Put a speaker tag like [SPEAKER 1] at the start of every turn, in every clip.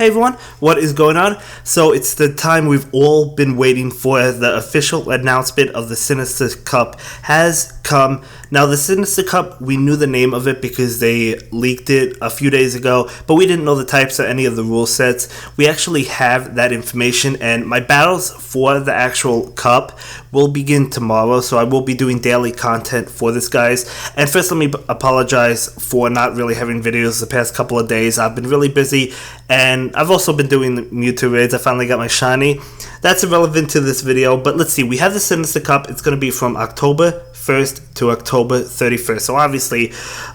[SPEAKER 1] Hey everyone, what is going on? So it's the time we've all been waiting for. The official announcement of the Sinister Cup has come. Now the Sinister Cup, we knew the name of it because they leaked it a few days ago, but we didn't know the types or any of the rule sets. We actually have that information, and my battles for the actual cup will begin tomorrow, so I will be doing daily content for this, guys. And first, let me apologize for not really having videos the past couple of days. I've been really busy, and I've also been doing the Mewtwo raids. I finally got my shiny. That's irrelevant to this video, but let's see. We have the Sinister Cup. It's going to be from October 1st to October 31st. So obviously,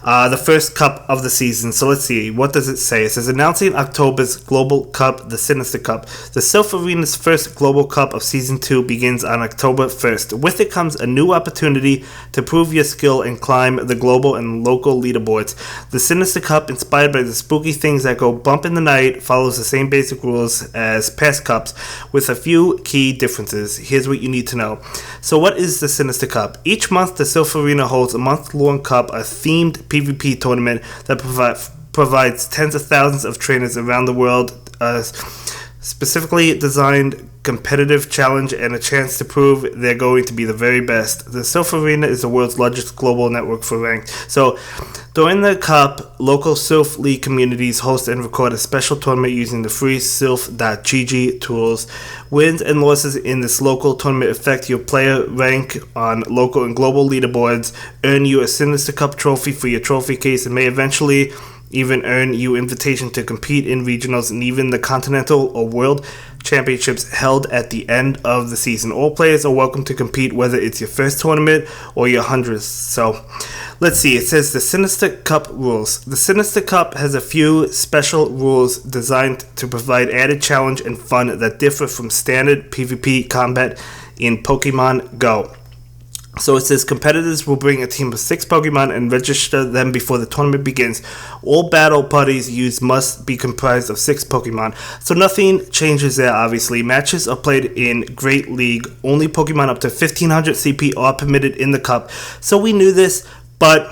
[SPEAKER 1] the first cup of the season. So let's see. What does it say? It says, announcing October's Global Cup, the Sinister Cup. The Silph Arena's first Global Cup of Season 2 begins on October 1st. With it comes a new opportunity to prove your skill and climb the global and local leaderboards. The Sinister Cup, inspired by the spooky things that go bump in the night, follows the same basic rules as past cups with a few key differences. Here's what you need to know. So what is the Sinister Cup? Each month, the Silph Arena holds a month-long cup, a themed PvP tournament that provides tens of thousands of trainers around the world, specifically designed competitive challenge and a chance to prove they're going to be the very best. The Silph Arena is the world's largest global network for ranked. So during the cup, local Silph League communities host and record a special tournament using the free Silph.gg tools. Wins and losses in this local tournament affect your player rank on local and global leaderboards, earn you a Sinister Cup trophy for your trophy case, and may eventually even earn you invitation to compete in regionals and even the continental or world championships held at the end of the season. All players are welcome to compete, whether it's your first tournament or your 100th. So let's see. It says the Sinister Cup rules. The Sinister Cup has a few special rules designed to provide added challenge and fun that differ from standard PvP combat in Pokemon Go. So it says competitors will bring a team of 6 Pokemon and register them before the tournament begins. All battle parties used must be comprised of 6 Pokemon. So nothing changes there, obviously. Matches are played in Great League. Only Pokemon up to 1500 CP are permitted in the cup. So we knew this, but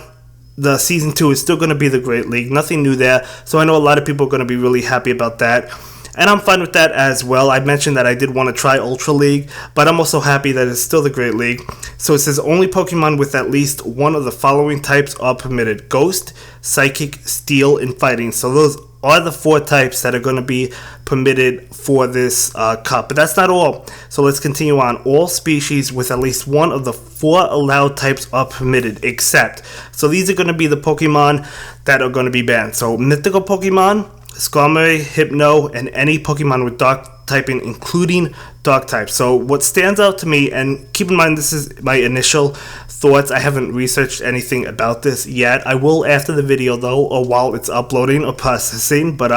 [SPEAKER 1] the Season 2 is still going to be the Great League. Nothing new there. So I know a lot of people are going to be really happy about that. And I'm fine with that as well. I mentioned that I did want to try Ultra League, but I'm also happy that it's still the Great League. So it says only Pokemon with at least one of the following types are permitted: Ghost, Psychic, Steel, and Fighting. So those are the 4 types that are going to be permitted for this cup. But that's not all. So let's continue on. All species with at least one of the 4 allowed types are permitted, except. So these are going to be the Pokemon that are going to be banned. So Mythical Pokemon, Skarmory, Hypno, and any Pokemon with Dark typing, including Dark type. So what stands out to me, and keep in mind this is my initial thoughts, I haven't researched anything about this yet. I will after the video though, or while it's uploading or processing, but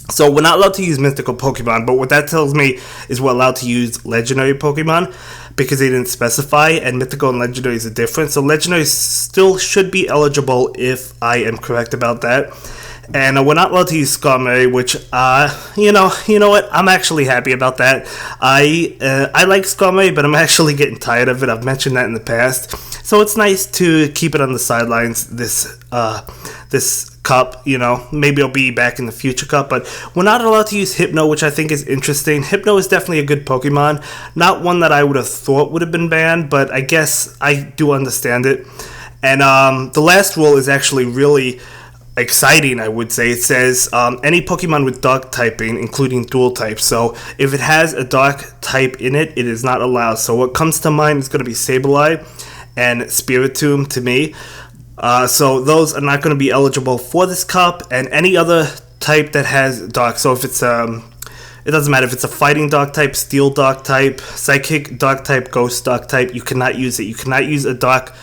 [SPEAKER 1] so we're not allowed to use mythical Pokemon, but what that tells me is we're allowed to use legendary Pokemon because they didn't specify, and mythical and legendary is different. So legendary still should be eligible if I am correct about that. And we're not allowed to use Skarmory, which, you know what? I'm actually happy about that. I like Skarmory, but I'm actually getting tired of it. I've mentioned that in the past. So it's nice to keep it on the sidelines, this cup, Maybe it'll be back in the future cup, but we're not allowed to use Hypno, which I think is interesting. Hypno is definitely a good Pokemon. Not one that I would have thought would have been banned, but I guess I do understand it. And the last rule is actually really exciting, I would say. It says any Pokemon with Dark typing, including dual types. So if it has a Dark type in it, it is not allowed. So what comes to mind is going to be Sableye and Spiritomb to me. So those are not going to be eligible for this cup, and any other type that has Dark. So if it's it doesn't matter if it's a Fighting Dark type, Steel Dark type, Psychic Dark type, Ghost Dark type, you cannot use it. You cannot use a Dark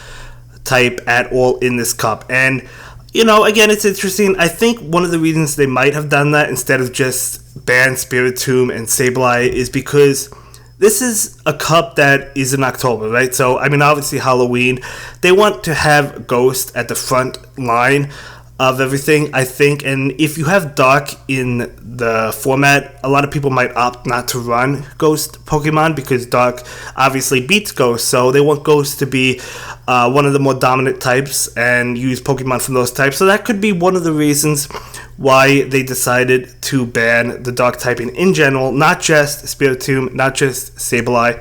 [SPEAKER 1] type at all in this cup. And again, it's interesting. I think one of the reasons they might have done that instead of just ban Spiritomb and Sableye is because this is a cup that is in October, right? So, obviously Halloween, they want to have Ghost at the front line of everything, I think. And if you have Dark in the format, a lot of people might opt not to run Ghost Pokemon because Dark obviously beats Ghost, so they want Ghost to be one of the more dominant types and use Pokemon from those types. So that could be one of the reasons why they decided to ban the Dark typing in general, not just Spiritomb, not just Sableye.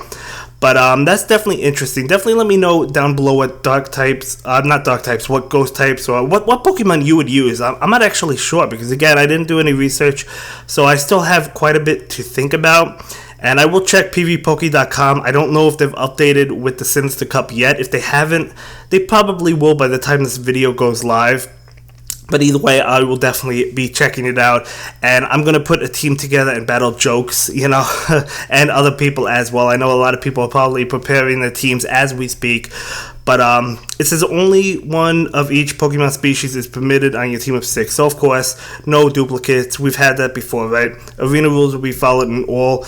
[SPEAKER 1] But that's definitely interesting. Definitely let me know down below what Dark types, not Dark types, what Ghost types, or what Pokemon you would use. I'm not actually sure because, again, I didn't do any research, so I still have quite a bit to think about. And I will check pvpoke.com. I don't know if they've updated with the Sinister Cup yet. If they haven't, they probably will by the time this video goes live. But either way, I will definitely be checking it out. And I'm going to put a team together and battle Jokes, you know, and other people as well. I know a lot of people are probably preparing their teams as we speak. But it says only one of each Pokemon species is permitted on your team of 6. So, of course, no duplicates. We've had that before, right? Arena rules will be followed in all.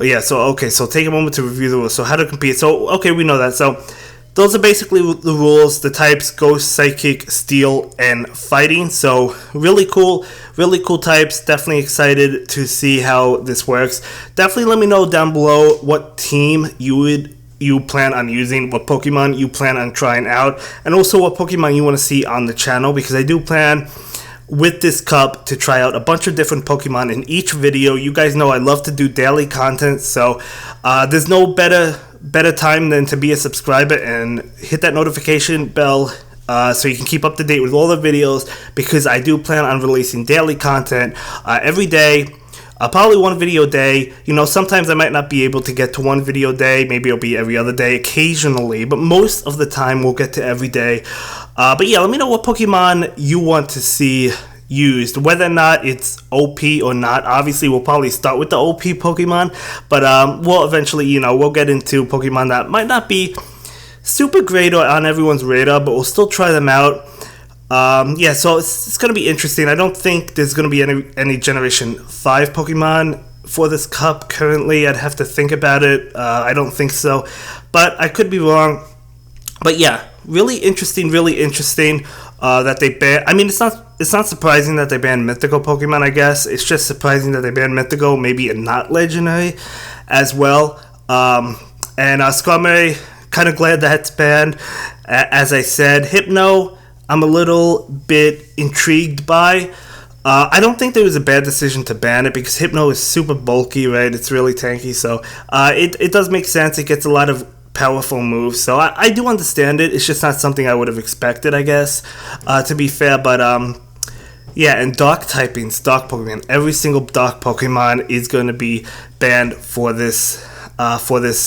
[SPEAKER 1] Yeah, so, okay, so take a moment to review the rules. So, how to compete. So, okay, we know that. So, those are basically the rules, the types: Ghost, Psychic, Steel, and Fighting. So really cool types. Definitely excited to see how this works. Definitely let me know down below what team you plan on using, what Pokemon you plan on trying out, and also what Pokemon you want to see on the channel, because I do plan with this cup to try out a bunch of different Pokemon in each video. You guys know I love to do daily content, so there's no better time than to be a subscriber and hit that notification bell so you can keep up to date with all the videos, because I do plan on releasing daily content every day. Probably one video a day. You know, sometimes I might not be able to get to one video a day. Maybe it'll be every other day occasionally, but most of the time we'll get to every day. But yeah, let me know what Pokemon you want to see used, whether or not it's OP or not. Obviously, we'll probably start with the OP Pokemon, but we'll eventually, you know, we'll get into Pokemon that might not be super great or on everyone's radar, but we'll still try them out. Yeah, so it's going to be interesting. I don't think there's going to be any Generation 5 Pokemon for this cup currently. I'd have to think about it. I don't think so, but I could be wrong. But yeah, really interesting that they ban. I mean, it's not surprising that they banned mythical Pokemon, I guess. It's just surprising that they banned mythical, maybe and not legendary as well. And Skarmory, kind of glad that's banned. As I said, Hypno, I'm a little bit intrigued by. I don't think there was a bad decision to ban it because Hypno is super bulky, right? It's really tanky, so it does make sense. It gets a lot of powerful moves, so I do understand it. It's just not something I would have expected, I guess, to be fair. But yeah, and Dark typings, Dark Pokemon, every single Dark Pokemon is going to be banned for this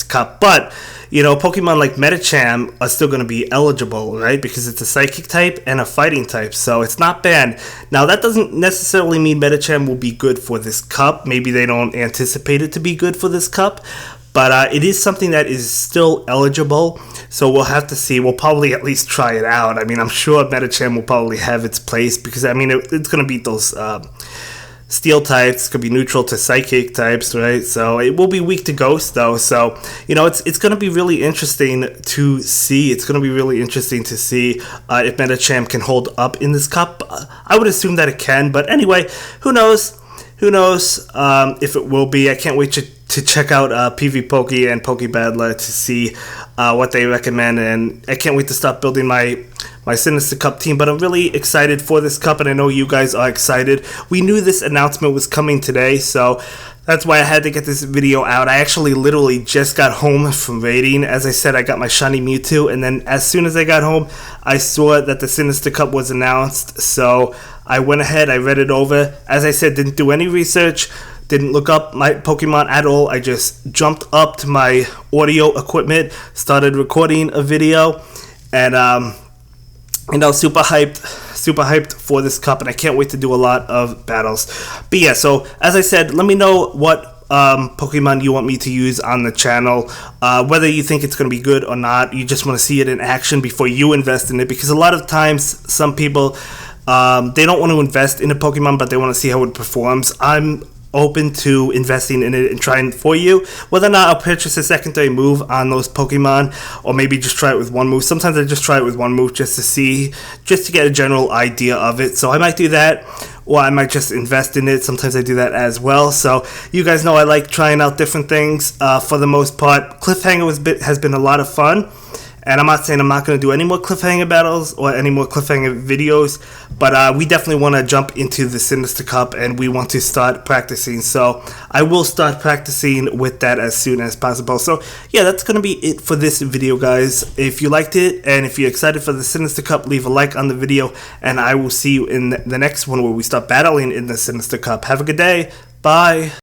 [SPEAKER 1] cup. But you know, Pokemon like Medicham are still going to be eligible, right? Because it's a Psychic type and a Fighting type, so it's not banned. Now, that doesn't necessarily mean Medicham will be good for this cup. Maybe they don't anticipate it to be good for this cup, but it is something that is still eligible, so we'll have to see. We'll probably at least try it out. I mean, I'm sure Medicham will probably have its place, because, I mean, it's going to beat those Steel types, could be neutral to Psychic types, right? So it will be weak to Ghost, though. So, you know, it's going to be really interesting to see. It's going to be really interesting to see if Medicham can hold up in this cup. I would assume that it can, but anyway, who knows? Who knows if it will be. I can't wait to check out PvPoke and PokeBattler to see what they recommend, and I can't wait to start building my Sinister Cup team. But I'm really excited for this cup, and I know you guys are excited. We knew this announcement was coming today, so that's why I had to get this video out. I actually literally just got home from raiding. As I said, I got my shiny Mewtwo, and then as soon as I got home, I saw that the Sinister Cup was announced, so I went ahead, I read it over. As I said, didn't do any research, didn't look up my Pokemon at all. I just jumped up to my audio equipment, started recording a video, and I was super hyped for this cup, and I can't wait to do a lot of battles. But yeah, so as I said, let me know what Pokemon you want me to use on the channel, whether you think it's going to be good or not. You just want to see it in action before you invest in it, because a lot of times some people they don't want to invest in a Pokemon, but they want to see how it performs. I'm open to investing in it and trying for you. Whether or not I'll purchase a secondary move on those Pokemon, or maybe just try it with one move. Sometimes I just try it with one move just to get a general idea of it. So I might do that, or I might just invest in it. Sometimes I do that as well. So you guys know I like trying out different things. For the most part, Cliffhanger has been a lot of fun. And I'm not saying I'm not going to do any more cliffhanger battles or any more cliffhanger videos, but we definitely want to jump into the Sinister Cup, and we want to start practicing. So I will start practicing with that as soon as possible. So yeah, that's going to be it for this video, guys. If you liked it and if you're excited for the Sinister Cup, leave a like on the video, and I will see you in the next one where we start battling in the Sinister Cup. Have a good day. Bye.